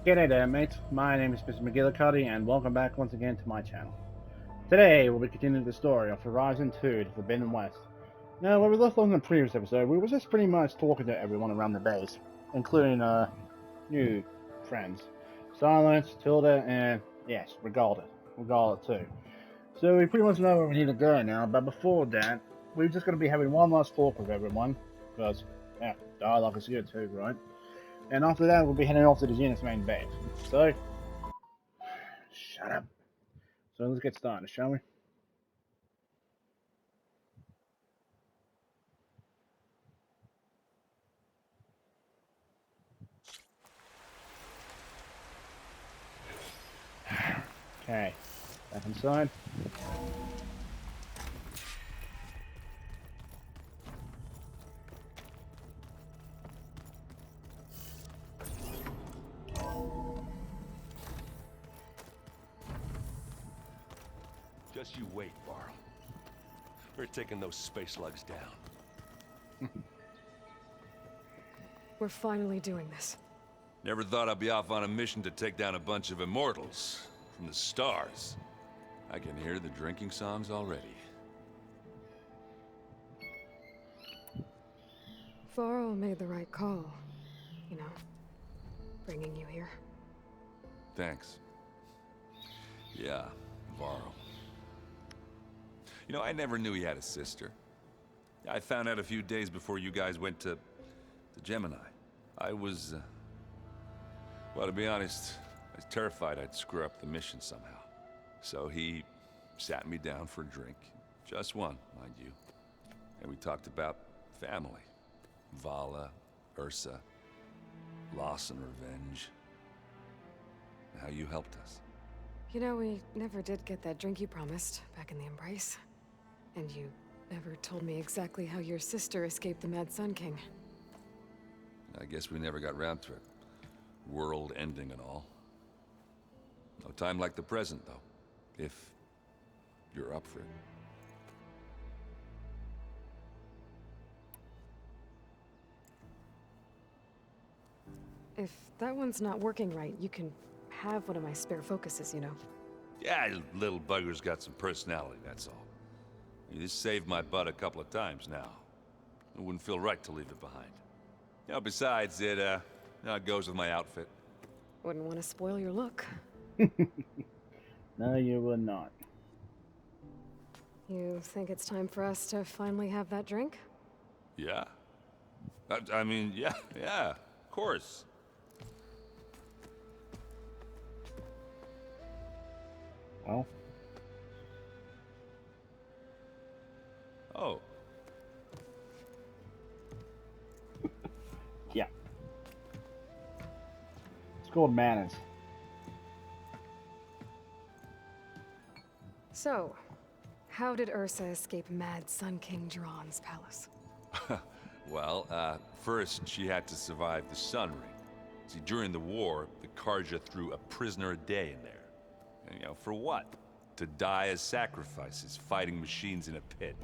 G'day there, mates. My name is Mr. Magilla-cutti, and welcome back once again to my channel. Today, we'll be continuing the story of Horizon 2, The Forbidden West. Now, where we left off in the previous episode, we were just pretty much talking to everyone around the base, including, new friends. Silence, Tilda, and, yes, Regalda. Regalda, too. So we pretty much know where we need to go now, but before that, we're just going to be having one last talk with everyone, because, yeah, dialogue is good too, right? And after that, we'll be heading off to the unit's main base. So, shut up. So let's get started, shall we? Okay, back inside. Just you wait, Varl. We're taking those space slugs down. We're finally doing this. Never thought I'd be off on a mission to take down a bunch of immortals from the stars. I can hear the drinking songs already. Varl made the right call. You know, bringing you here. Thanks. Yeah, Varl. You know, I never knew he had a sister. I found out a few days before you guys went to Gemini. I was, well, to be honest, I was terrified I'd screw up the mission somehow. So he sat me down for a drink. Just one, mind you. And we talked about family. Vala, Ursa, loss and revenge. And how you helped us. You know, we never did get that drink you promised back in the Embrace. And you never told me exactly how your sister escaped the Mad Sun King. I guess we never got round to it. World ending and all. No time like the present, though. If you're up for it. If that one's not working right, you can have one of my spare focuses, you know. Yeah, little bugger's got some personality, that's all. This saved my butt a couple of times now. It wouldn't feel right to leave it behind. You know, besides, it goes with my outfit. Wouldn't want to spoil your look. No, you would not. You think it's time for us to finally have that drink? Yeah. I mean, yeah, of course. Well, Oh. yeah. It's called manners. So, how did Ursa escape Mad Sun King Jiran's palace? Well, first she had to survive the Sun Ring. See, during the war, the Carja threw a prisoner a day in there. And, you know, for what? To die as sacrifices, fighting machines in a pit.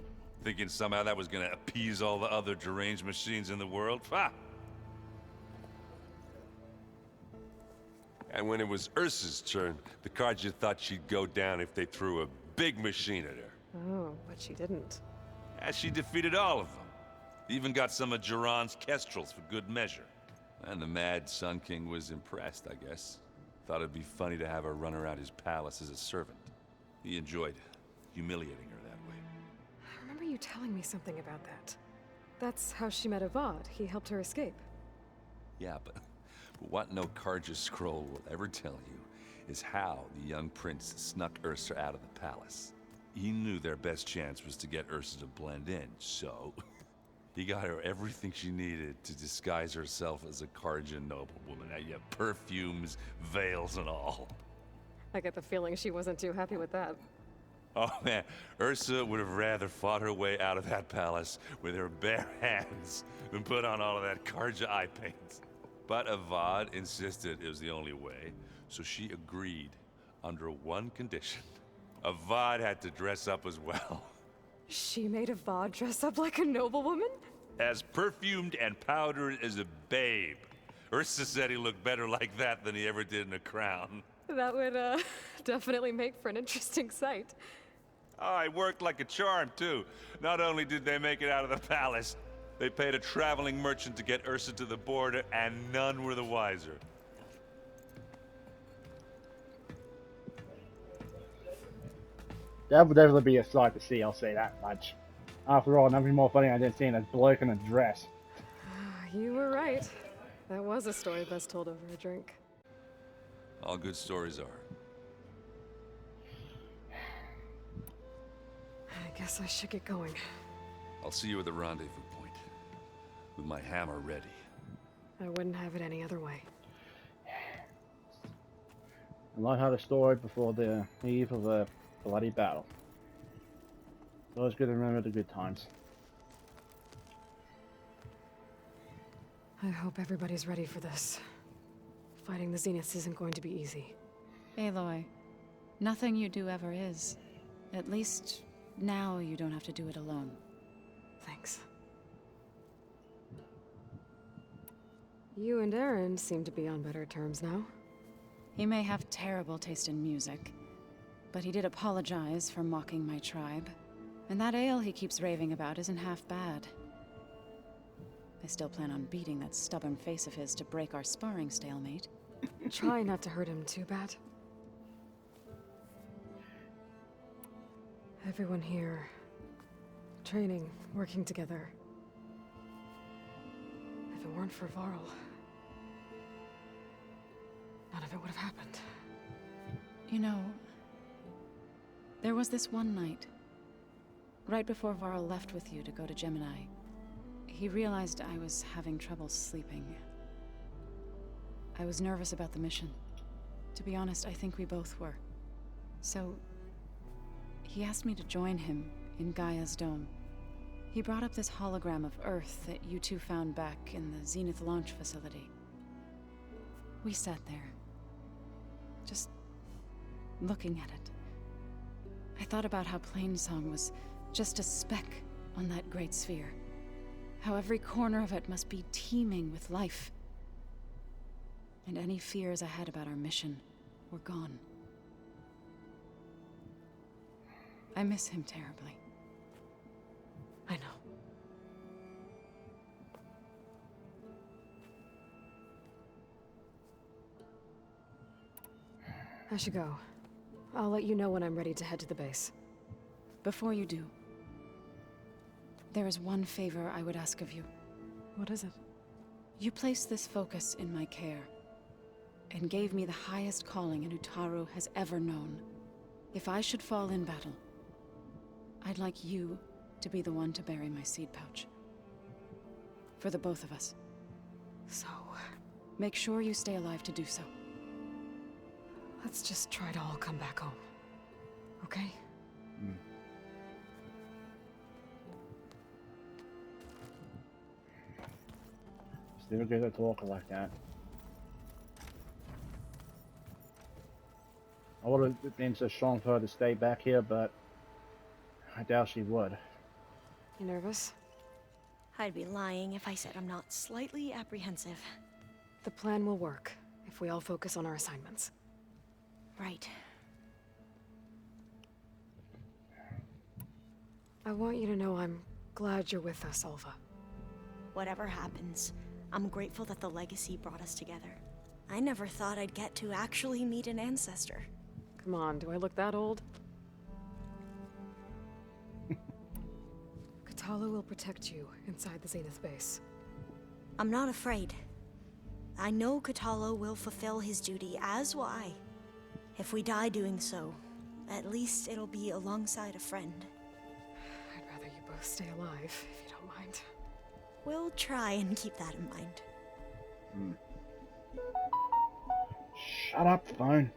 Thinking somehow that was gonna appease all the other deranged machines in the world? Ha! And when it was Ursa's turn, the Carja thought she'd go down if they threw a big machine at her. Oh, but she didn't. And she defeated all of them. Even got some of Jiran's kestrels for good measure. And the Mad Sun King was impressed, I guess. Thought it'd be funny to have her run around his palace as a servant. He enjoyed humiliating her that way. I remember you telling me something about that. That's how she met Avad. He helped her escape. Yeah, but what no Carja scroll will ever tell you is how the young prince snuck Ursa out of the palace. He knew their best chance was to get Ursa to blend in, so he got her everything she needed to disguise herself as a Carja noblewoman. Now, yeah, perfumes, veils, and all. I get the feeling she wasn't too happy with that. Oh man, Ursa would have rather fought her way out of that palace with her bare hands than put on all of that Carja eye paint. But Avad insisted it was the only way, so she agreed under one condition. Avad had to dress up as well. She made Avad dress up like a noblewoman? As perfumed and powdered as a babe. Ursa said he looked better like that than he ever did in a crown. That would, definitely make for an interesting sight. Oh, it worked like a charm, too. Not only did they make it out of the palace, they paid a traveling merchant to get Ursa to the border, and none were the wiser. That would definitely be a sight to see, I'll say that much. After all, nothing more funny than seeing a bloke in a dress. You were right. That was a story best told over a drink. All good stories are. I guess I should get going. I'll see you at the rendezvous point, with my hammer ready. I wouldn't have it any other way. A light-hearted story before the eve of a bloody battle. It's always good to remember the good times. I hope everybody's ready for this. Fighting the Zeniths isn't going to be easy. Aloy, nothing you do ever is. At least, now you don't have to do it alone. Thanks. You and Aaron seem to be on better terms now. He may have terrible taste in music, but he did apologize for mocking my tribe. And that ale he keeps raving about isn't half bad. I still plan on beating that stubborn face of his to break our sparring stalemate. Try not to hurt him too bad. Everyone here, training, working together. If it weren't for Varl, none of it would have happened. You know, there was this one night, right before Varl left with you to go to Gemini. He realized I was having trouble sleeping. I was nervous about the mission. To be honest, I think we both were. So, he asked me to join him in GAIA's dome. He brought up this hologram of Earth that you two found back in the Zenith launch facility. We sat there, just looking at it. I thought about how Plainsong was just a speck on that great sphere. How every corner of it must be teeming with life. And any fears I had about our mission were gone. I miss him terribly. I know. I should go. I'll let you know when I'm ready to head to the base. Before you do, there is one favor I would ask of you. What is it? You placed this focus in my care, and gave me the highest calling an Utaru has ever known. If I should fall in battle, I'd like you to be the one to bury my seed pouch. For the both of us. So, make sure you stay alive to do so. let's just try to all come back home. Okay? Still good at talking like that. I would have been so strong for her to stay back here, but I doubt she would. You nervous? I'd be lying if I said I'm not slightly apprehensive. The plan will work if we all focus on our assignments. Right. I want you to know I'm glad you're with us, Alva. Whatever happens, I'm grateful that the legacy brought us together. I never thought I'd get to actually meet an ancestor. Come on, do I look that old? Katala will protect you inside the Zenith base. I'm not afraid. I know Katala will fulfill his duty, as will I. If we die doing so, at least it'll be alongside a friend. I'd rather you both stay alive, if you don't mind. We'll try and keep that in mind. Shut up, phone.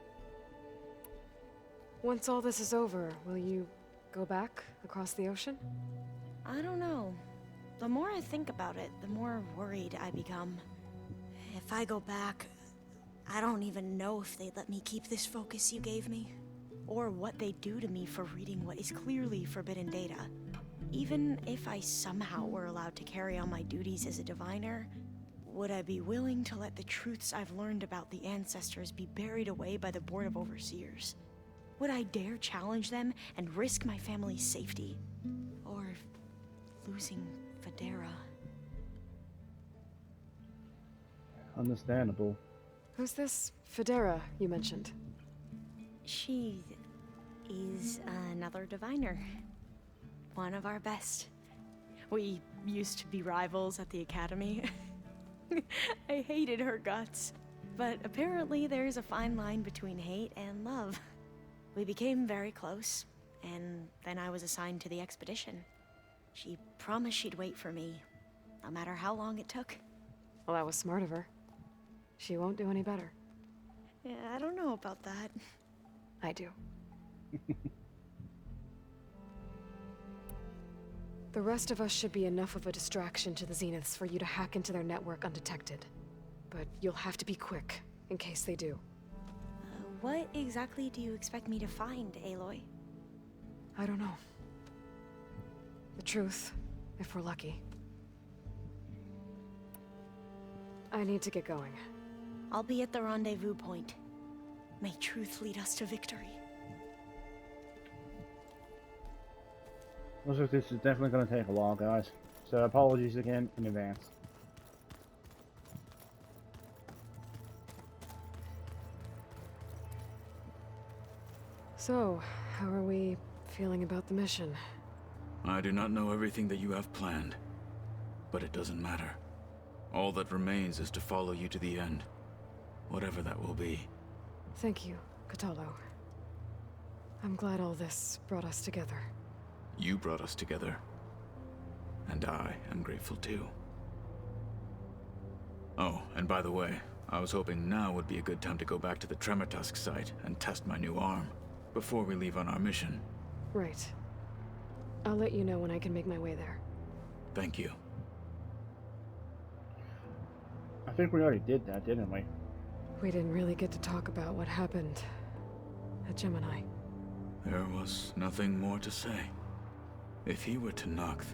Once all this is over, will you go back across the ocean? I don't know. The more I think about it, the more worried I become. If I go back, I don't even know if they'd let me keep this focus you gave me, or what they'd do to me for reading what is clearly forbidden data. Even if I somehow were allowed to carry on my duties as a diviner, Would I be willing to let the truths I've learned about the ancestors be buried away by the Board of Overseers? Would I dare challenge them and risk my family's safety? Or losing Federa? Understandable. Who's this Federa you mentioned? She is another diviner. One of our best. We used to be rivals at the academy. I hated her guts. But apparently there's a fine line between hate and love. We became very close, and then I was assigned to the expedition. She promised she'd wait for me, no matter how long it took. Well, that was smart of her. She won't do any better. Yeah, I don't know about that. I do. The rest of us should be enough of a distraction to the Zeniths for you to hack into their network undetected. But you'll have to be quick, in case they do. What exactly do you expect me to find, Aloy? I don't know. The truth, if we're lucky. I need to get going. I'll be at the rendezvous point. May truth lead us to victory. Looks like this is definitely going to take a while, guys. So apologies again in advance. So, how are we feeling about the mission? I do not know everything that you have planned, but it doesn't matter. All that remains is to follow you to the end, whatever that will be. Thank you, Kotallo. I'm glad all this brought us together. You brought us together, and I am grateful too. Oh, and by the way, I was hoping now would be a good time to go back to the Tremortusk site and test my new arm, before we leave on our mission. Right. I'll let you know when I can make my way there. Thank you. I think we already did that, didn't we? We didn't really get to talk about what happened at Gemini. There was nothing more to say. If he were to Noct,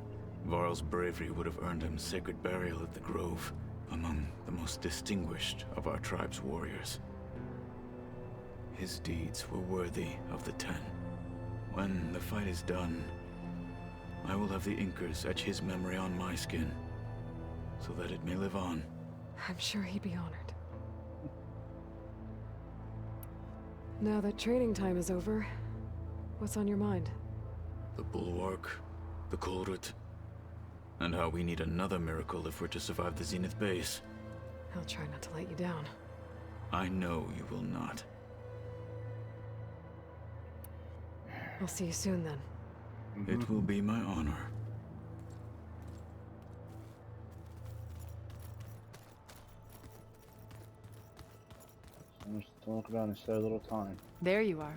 Varl's bravery would have earned him sacred burial at the Grove, among the most distinguished of our tribe's warriors. His deeds were worthy of the Ten. When the fight is done, I will have the Inkers etch his memory on my skin, so that it may live on. I'm sure he'd be honored. Now that training time is over, what's on your mind? The Bulwark, the Kulrut, and how we need another miracle if we're to survive the Zenith base. I'll try not to let you down. I know you will not. I'll see you soon then. It will be my honor. So much to talk about in so little time. There you are.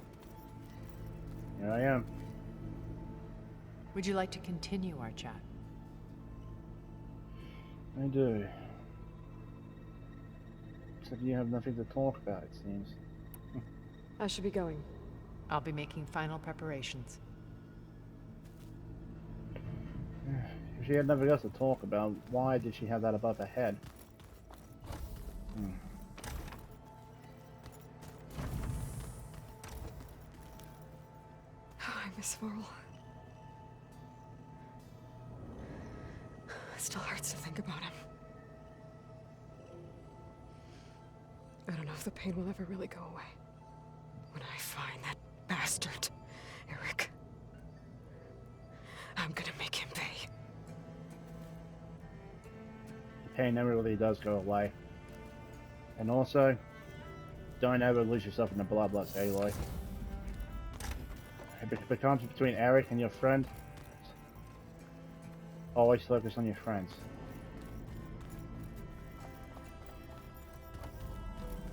Here I am. Would you like to continue our chat? I do. Except you have nothing to talk about, it seems. I should be going. I'll be making final preparations. If she had nothing else to talk about, why did she have that above her head? I miss Varl. It still hurts to think about him. I don't know if the pain will ever really go away. When I find that bastard, Eric, I'm gonna make him pay. The pain never really does go away. And also, don't ever lose yourself in the bloodlust, Aloy. If it becomes between Eric and your friend, always focus on your friends.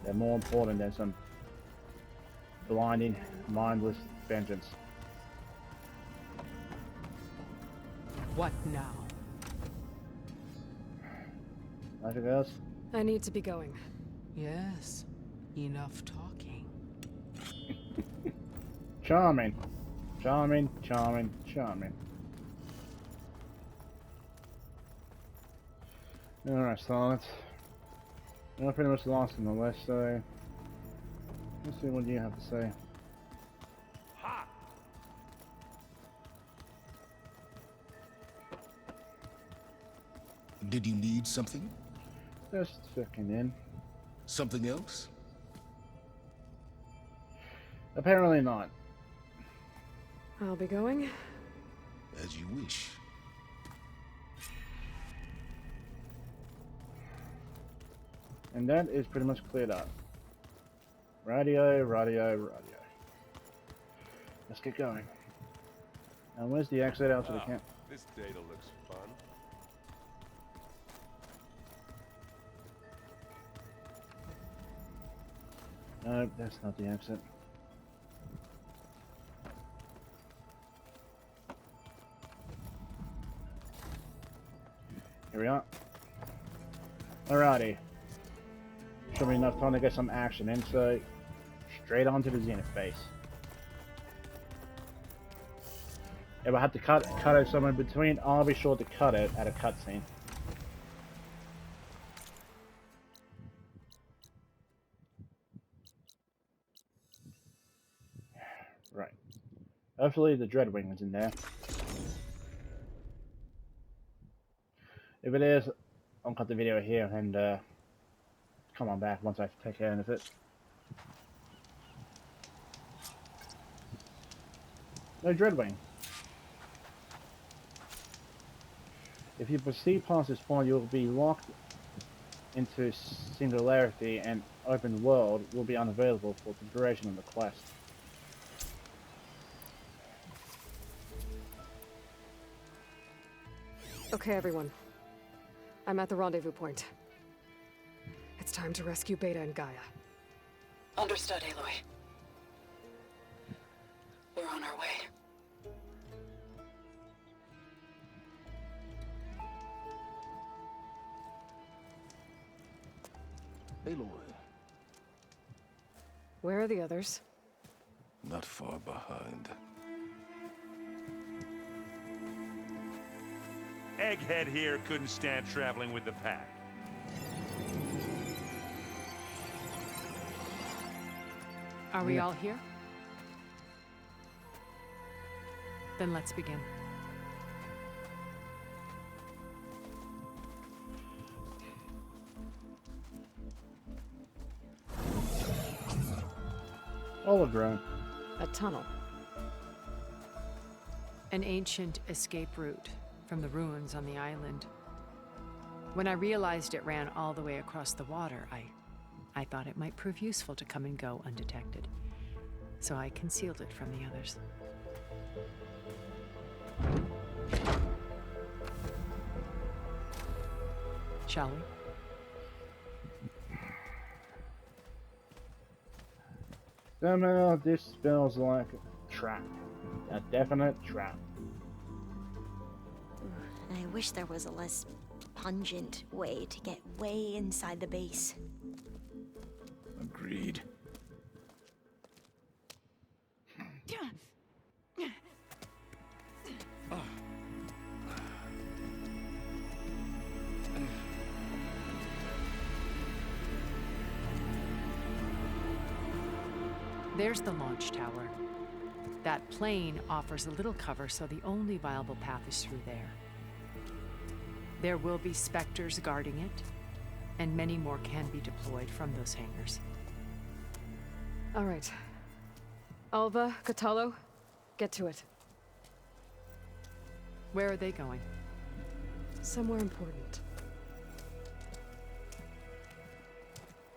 They're more important than some blinding, mindless vengeance. What now? Nothing else? I need to be going. Yes, enough talking. Charming. Charming, charming, charming. Alright, Silence. We're pretty much lost in the list, so let's see what you have to say. Ha! Did you need something? Just checking in. Something else? Apparently not. I'll be going. As you wish. And that is pretty much cleared up. Radio. Let's get going. And where's the exit out to the camp? This data looks fun. No, that's not the exit. Here we are. Alrighty. Should be enough time to get some action in, so straight onto the Zenith base. If I have to cut it somewhere in between, I'll be sure to cut it at a cutscene. Right. Hopefully the Dreadwing is in there. If it is, I'll cut the video here and come on back once I take care of it. No Dreadwing. If you proceed past this point, you'll be locked into singularity, and open world will be unavailable for the duration of the quest. Okay, everyone. I'm at the rendezvous point. It's time to rescue Beta and Gaia. Understood, Aloy. We're on our way. Aloy, Where are the others? not far behind. Egghead here couldn't stand traveling with the pack. Are we all here? Then let's begin. Hologram. A tunnel. An ancient escape route from the ruins on the island. When I realized it ran all the way across the water, I thought it might prove useful to come and go undetected. So I concealed it from the others. Shall we? Somehow this smells like a trap. A definite trap. I wish there was a less pungent way to get way inside the base. Agreed. There's the launch tower. That plane offers a little cover, so the only viable path is through there. There will be specters guarding it, and many more can be deployed from those hangars. All right. Alva, Catalo, get to it. Where are they going? Somewhere important.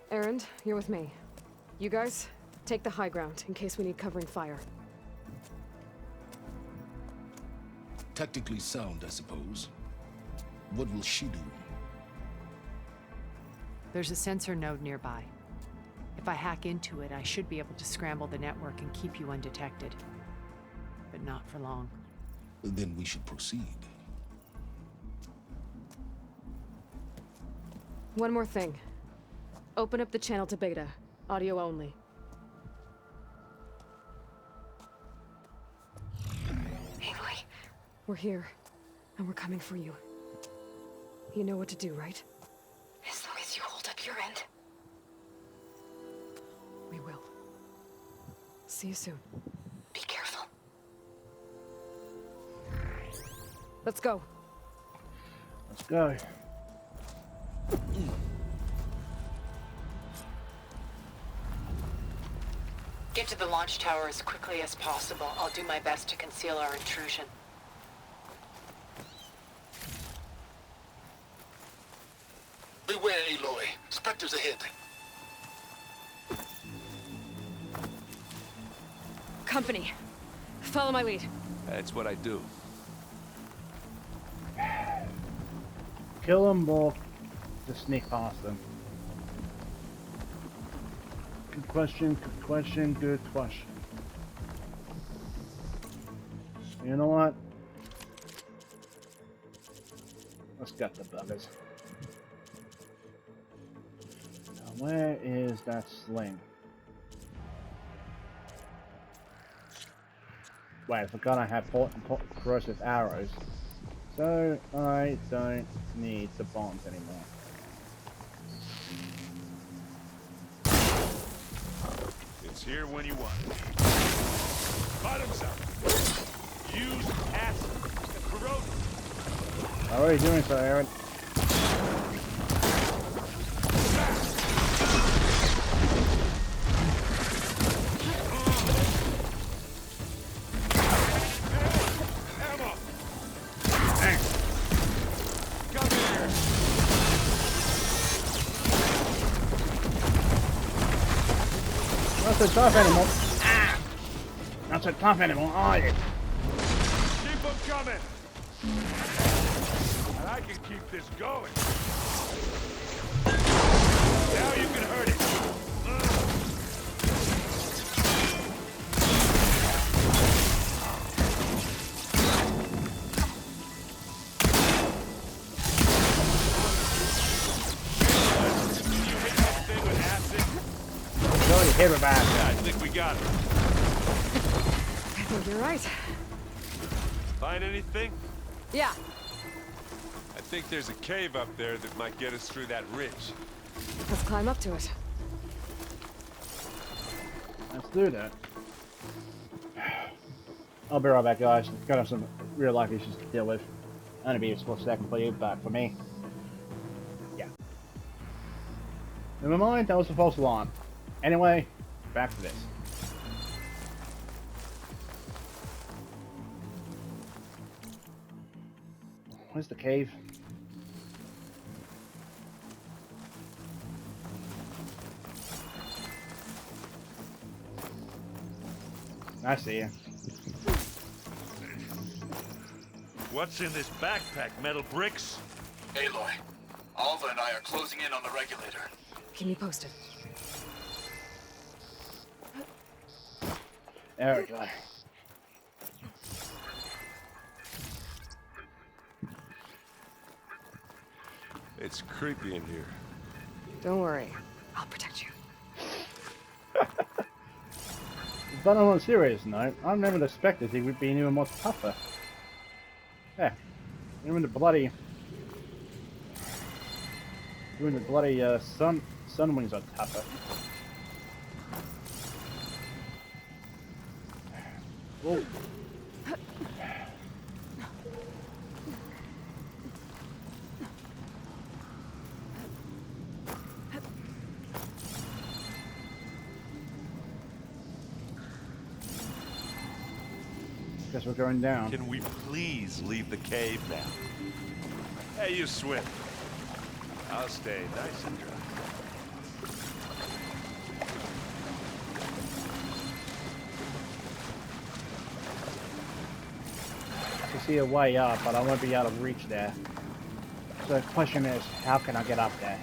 Erend, you're with me. You guys, take the high ground in case we need covering fire. Tactically sound, I suppose. What will she do? There's a sensor node nearby. If I hack into it, I should be able to scramble the network and keep you undetected. But not for long. Then we should proceed. One more thing. Open up the channel to Beta. Audio only. Aloy, we're here, and we're coming for you. You know what to do, right? As long as you hold up your end. We will. See you soon. Be careful. Let's go. Let's go. Get to the launch tower as quickly as possible. I'll do my best to conceal our intrusion. Beware, Aloy. Spectres ahead. Company. Follow my lead. That's what I do. Kill them or just sneak past them? Good question, good question, good question. You know what? Let's get the buggers. Now, where is that sling? Wait, I forgot I have corrosive arrows. So I don't need the bombs anymore. It's here when you want it. Bottoms up. Use acid to corrode. How are you doing so, Aaron? Not so tough anymore. Ah! Not so tough anymore, are you? Keep them coming. And I can keep this going. Now you can hurt it. Hit her back. Yeah, I think we got it. I think you're right. Find anything? Yeah. I think there's a cave up there that might get us through that ridge. Let's climb up to it. Let's do that. I'll be right back, guys. Got some real life issues to deal with. Only be a split second for you, but for me, yeah. Never mind, that was a false alarm. Anyway, back to this. Where's the cave? I see you. What's in this backpack, metal bricks? Aloy, Alva and I are closing in on the regulator. Keep me posted. There we go. It's creepy in here. Don't worry. I'll protect you. But on a serious note, I never expected he would be even more tougher. Yeah. Even the bloody sun wings are tougher. Whoa. Guess we're going down. Can we please leave the cave now? Hey, you swim. I'll stay nice and dry. I can see a way up, but I won't be able to reach there. So the question is, how can I get up there?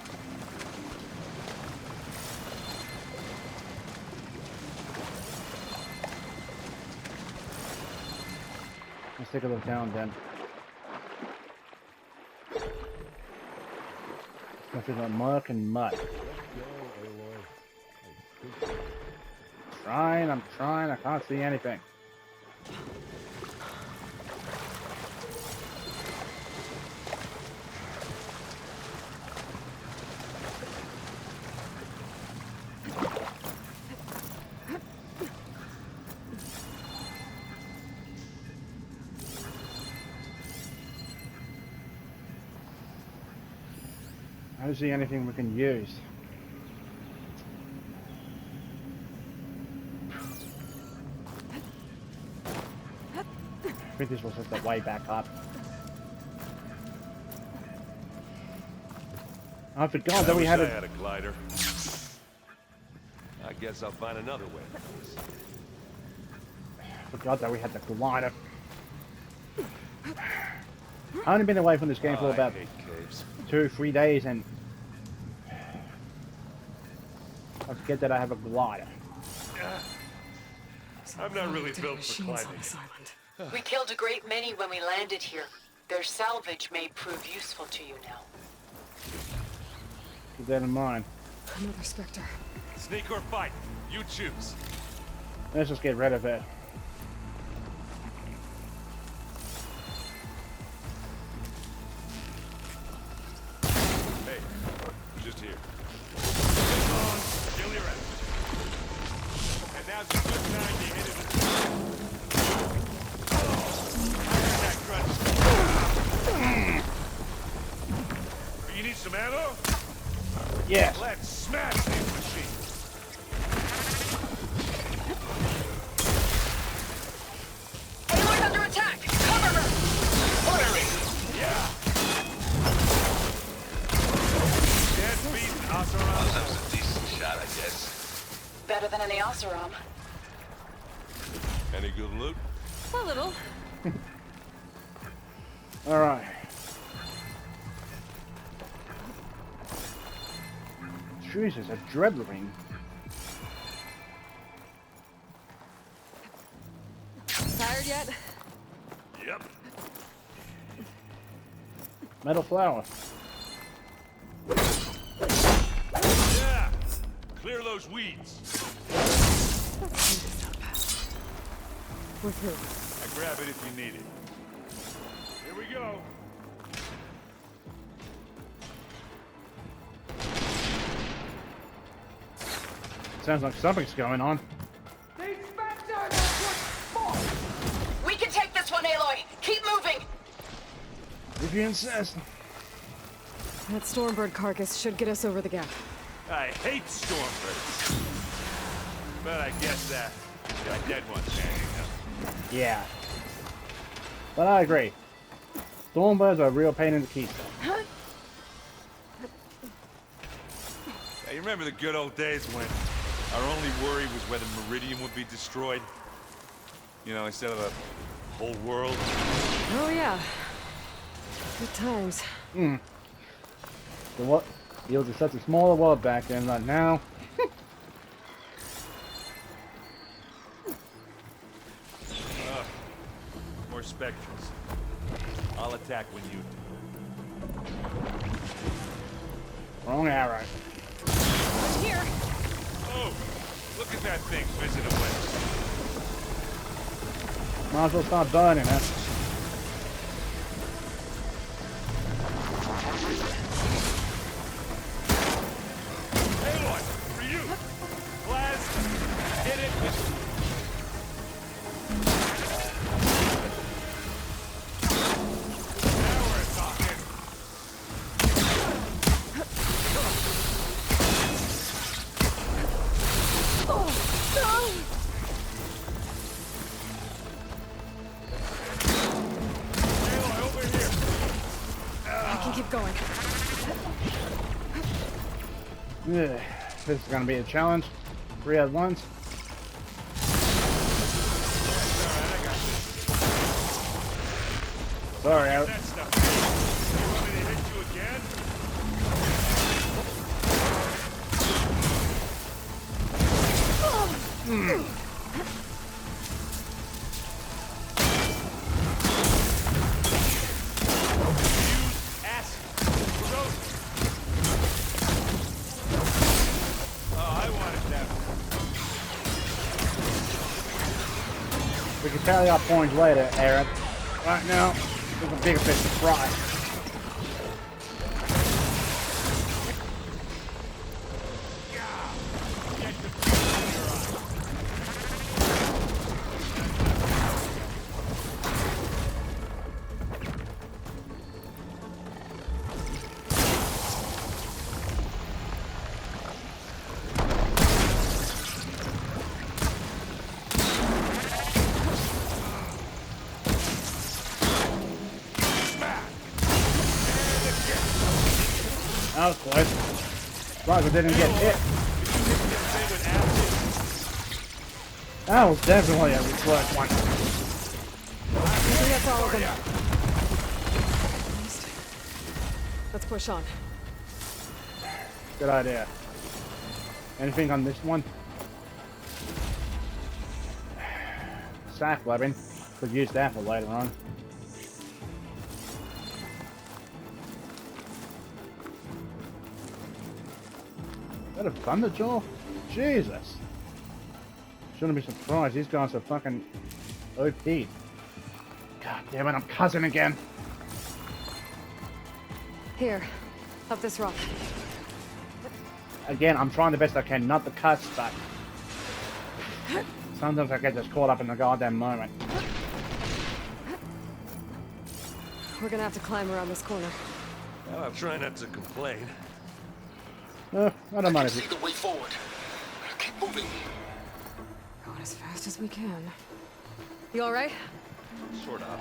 Let's take a look down then. Nothing but muck and mud. I'm trying, I can't see anything. don't see anything we can use. I think this was just the way back up. I forgot that we had I a... had a glider. I guess I'll find another way. Forgot that we had the glider. I've only been away from this game for about 2-3 days, and I forget that I have a glider. I'm not really built for climbing. We killed a great many when we landed here. Their salvage may prove useful to you now. Keep that in mind. Another Spectre. Sneak or fight, you choose. Let's just get rid of it. Hey, just here. Come on, kill your enemy. And now's a good time to hit it. That crunch. You need some ammo? Yes. Let's smash these machines. Aloy's under attack! Cover her! Firing! Yeah. Can't beat Asaram. That was a decent shot, I guess. Better than any Oseram. Any good loot? A little. All right. Jesus, a dread ring. Tired yet? Yep. Metal flower. Yeah. Clear those weeds. With who? I grab it if you need it. Here we go. Sounds like something's going on. We can take this one, Aloy! Keep moving! If you insist. That Stormbird carcass should get us over the gap. I hate stormbirds. But I guess that dead one's hanging up. Yeah. But I agree. Stormbirds are a real pain in the teeth. Hey, you remember the good old days when our only worry was whether Meridian would be destroyed? You know, instead of the whole world? Oh yeah. Good times. So what? It was such a smaller world back then, like now. More spectrals. I'll attack when you do. Wrong arrow. Here. Oh, look at that thing fizzing away. Might as well start burning it. Aloy, for you! Plasma! Hit it with... Now we're talking! Aloy, over here! I can keep going. Ugh, this is gonna be a challenge. 3 at once. Sorry, I... That stuff. You want me to hit you again? Use acid. Corrosive. Oh, I wanted that one. We can tally our points later, Eric. Right now, there's a bigger fish to fry. Get the fuel in your eye. that was close. Right, we didn't get hit. That was definitely a close one. I think that's all of them. Let's push on. Good idea. Anything on this one? Sack weapon. Could use that for later on. Is that a thunderjaw? Jesus. Shouldn't be surprised. These guys are fucking OP. God damn it, I'm cousin again. Here, up this rock. Again, I'm trying the best I can not to cuss, but sometimes I get just caught up in the goddamn moment. We're gonna have to climb around this corner. Well, I'll try not to complain. I don't mind if See the way forward. Keep moving. Going as fast as we can. You alright? Sort of.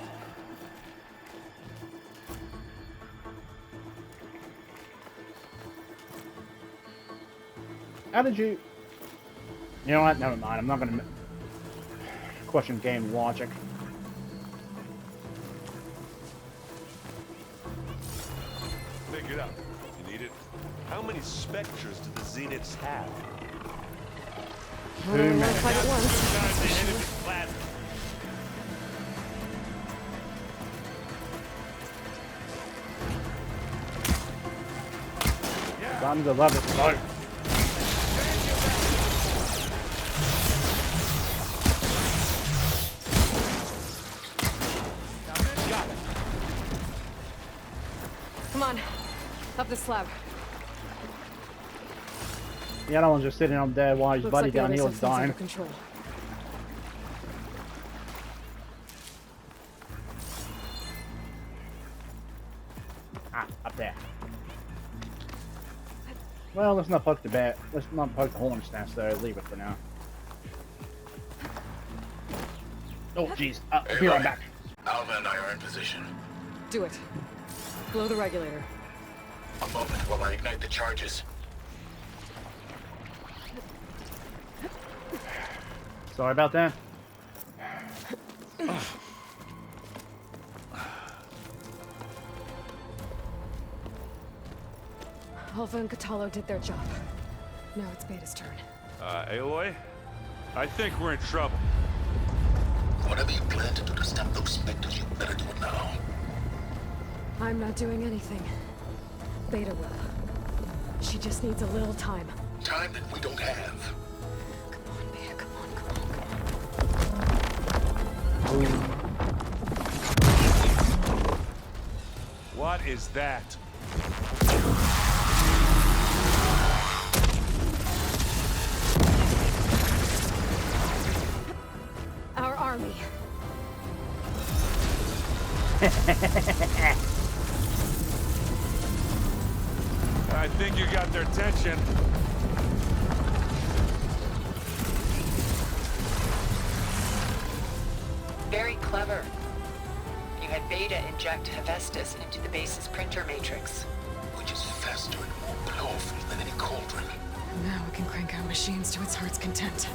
How did you... You know what? Never mind. I'm not gonna question game logic. Pick it up. You need it. How many specters do the Zeniths have? Well, we won't fight at once. Sometimes the enemy's plasma. Starting to love it slow. Come on, up the slab. The other one's just sitting up there while his Looks buddy like the down others here have is things dying. under control. Ah, up there. Well, let's not poke the bat. Let's not poke the hornet's nest though. Leave it for now. Oh, jeez. Be right back. Alva and I are in position. Do it. Blow the regulator. A moment while I ignite the charges. Sorry about that. Alpha and Catalo did their job. Now it's Beta's turn. Aloy? I think we're in trouble. Whatever you plan to do to stop those specters, you better do it now. I'm not doing anything. Beta will. She just needs a little time. Time that we don't have. Come on, Beta, come on, come on. What is that? Our army. I think you got their attention. Very clever. You had Beta inject Hephaestus into the base's printer matrix. Which is faster and more powerful than any cauldron. Now we can crank our machines to its heart's content.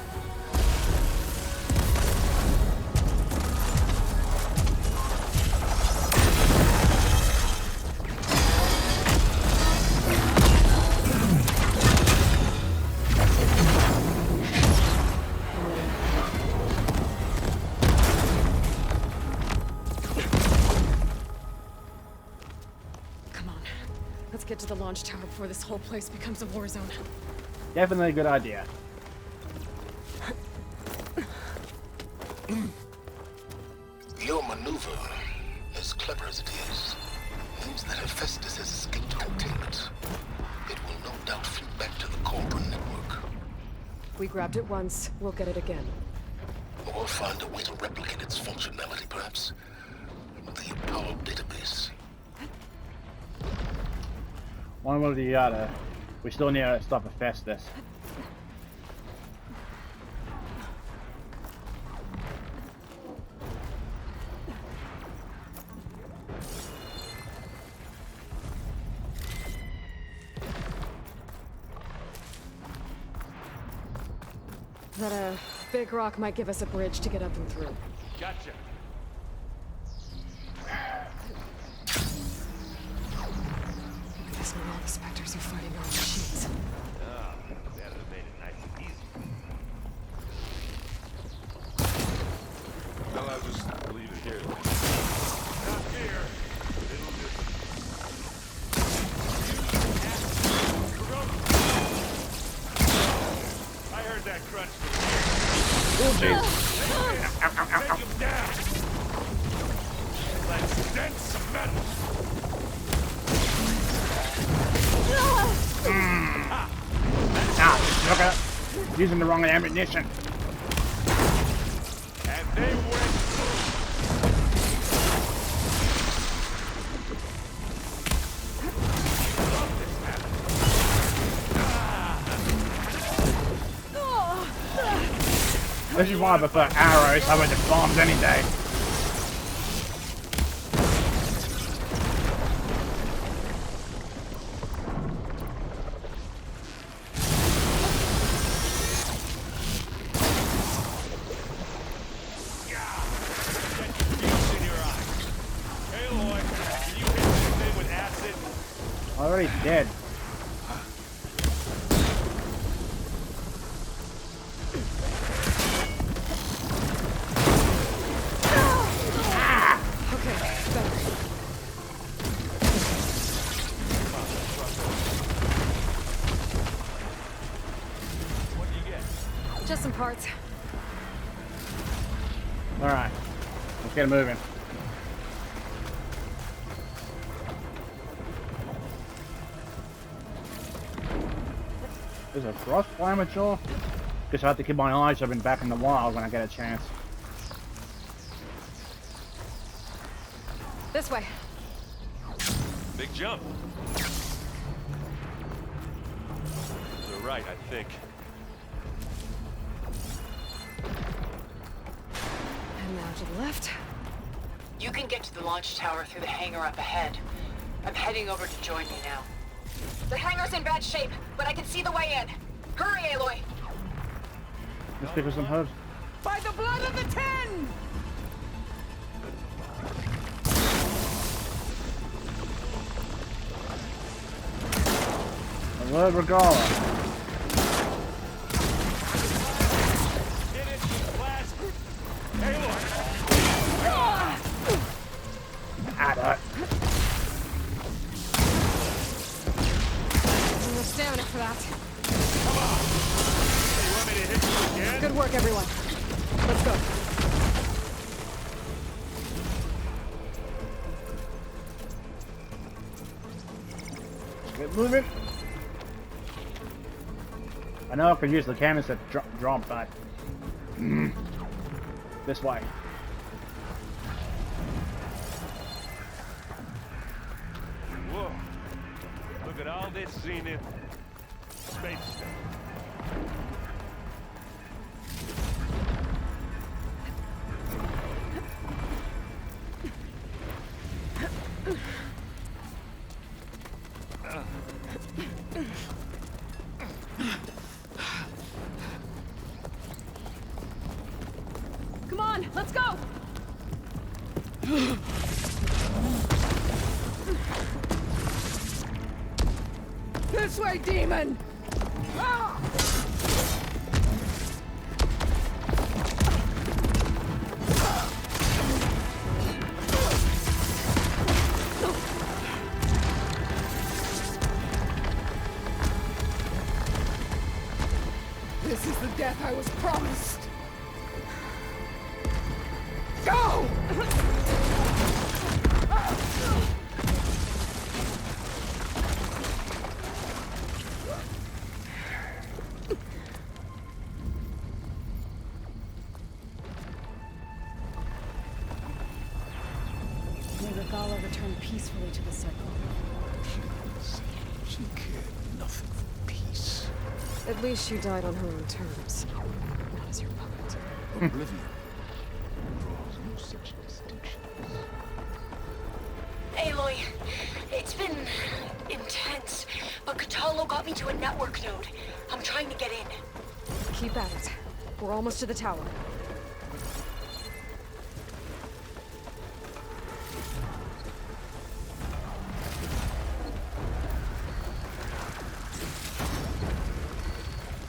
Get to the launch tower before this whole place becomes a war zone. Definitely a good idea. Your maneuver, as clever as it is, means that Hephaestus has escaped containment. It will no doubt flew back to the cauldron network. We grabbed it once, we'll get it again. Or find a way to replicate its functionality, perhaps. The Apollo database. One way or the other, we still need to stop Hephaestus. That a big rock might give us a bridge to get up and through. Gotcha. Look at this, all the specters are fighting our machines. Oh, that'd have made it nice and easy. Well, I'll just leave it here. Not here. It'll just... I heard that crunch. Oh, jeez. Take him down. Let's dent some metal. Ah, look at it. Using the wrong ammunition. And they went This is why I prefer arrows over the bombs any day. in your eyes. Aloy, can you hit this thing with acid? Already dead. Just some parts. Alright. Let's get moving. There's a frost flammature. Guess I have to keep my eyes open back in the wild when I get a chance. This way. Big jump. To the right, I think. And now to the left. You can get to the launch tower through the hangar up ahead. I'm heading over to join you now. The hangar's in bad shape, but I can see the way in. Hurry, Aloy! Let's give her some herbs. By the blood of the Ten! Hello, Regala. Hit it, blast! Aloy! No stamina for that. Come on! Hey, you want me to hit you again? Good work, everyone. Let's go. Get moving. I know I could use the cannons to draw them back. This way. Whoa. Look at all this zenith space stuff. Come on, let's go! This way, demon! This is the death I was promised. Go! May Regala return peacefully to the circle. She cared nothing for peace. At least she died on her own terms, not as your puppet. Oblivion draws no such distinctions. Aloy, it's been intense, but Catalo got me to a network node. I'm trying to get in. Keep at it. We're almost to the tower.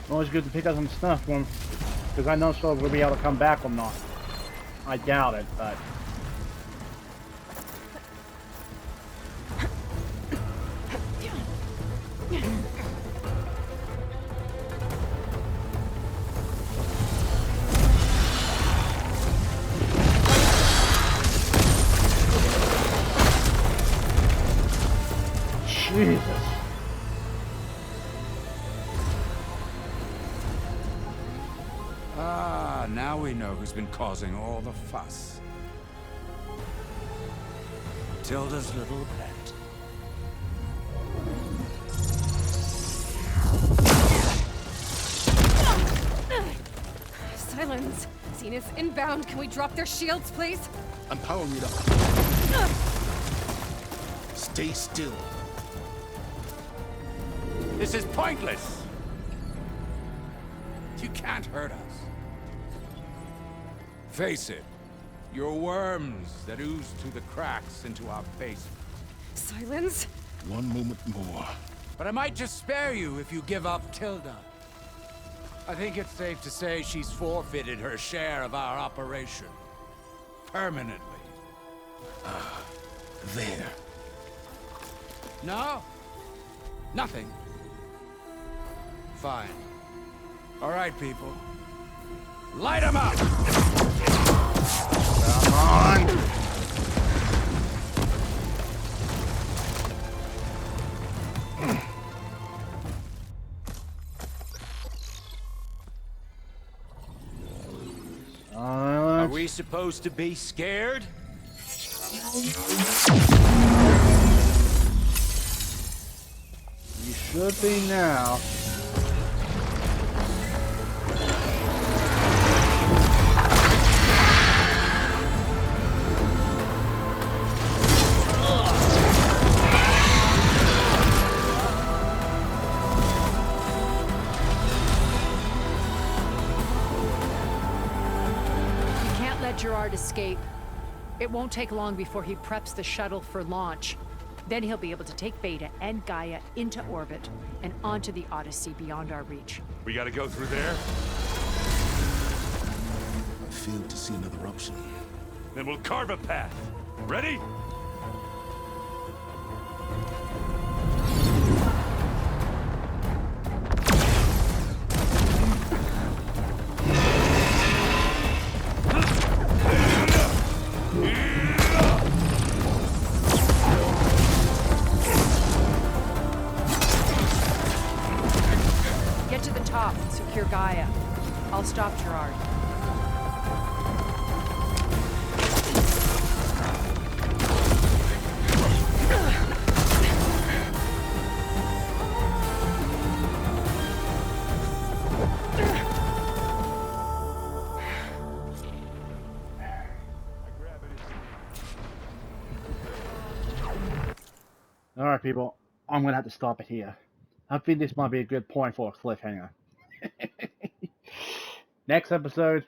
Always good to pick up some stuff from, because I know so we'll be able to come back or not. I doubt it, but. Jesus. Ah, now we know who's been causing all the fuss. Tilda's little pet. Silence. Zenith inbound. Can we drop their shields, please? I'm powering it up. Stay still. This is pointless! You can't hurt us. Face it, you're worms that ooze through the cracks into our basement. Silence. One moment more. But I might just spare you if you give up Tilda. I think it's safe to say she's forfeited her share of our operation. Permanently. There. No? Nothing. Fine. All right, people. Light them up! Come on! Are we supposed to be scared? You should be now. Gerard escape. It won't take long before he preps the shuttle for launch. Then he'll be able to take Beta and Gaia into orbit and onto the Odyssey beyond our reach. We gotta go through there? I failed to see another option. Then we'll carve a path. Ready? Get to the top and secure Gaia. I'll stop Gerard. Alright, people. I'm gonna have to stop it here. I think this might be a good point for a cliffhanger. Next episode,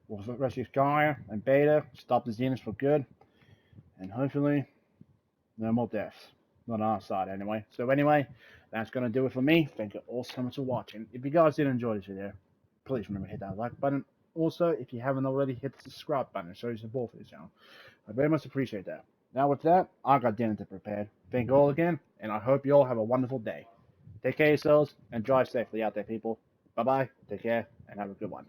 we'll rescue Gaia and Beta, stop the Xenos for good, and hopefully, no more deaths. Not on our side, anyway. So anyway, that's going to do it for me. Thank you all so much for watching. If you guys did enjoy this video, please remember to hit that like button. Also, if you haven't already, hit the subscribe button to show your support for this channel. I very much appreciate that. Now with that, I've got dinner to prepare. Thank you all again, and I hope you all have a wonderful day. Take care of yourselves, and drive safely out there, people. Bye-bye, take care, and have a good one.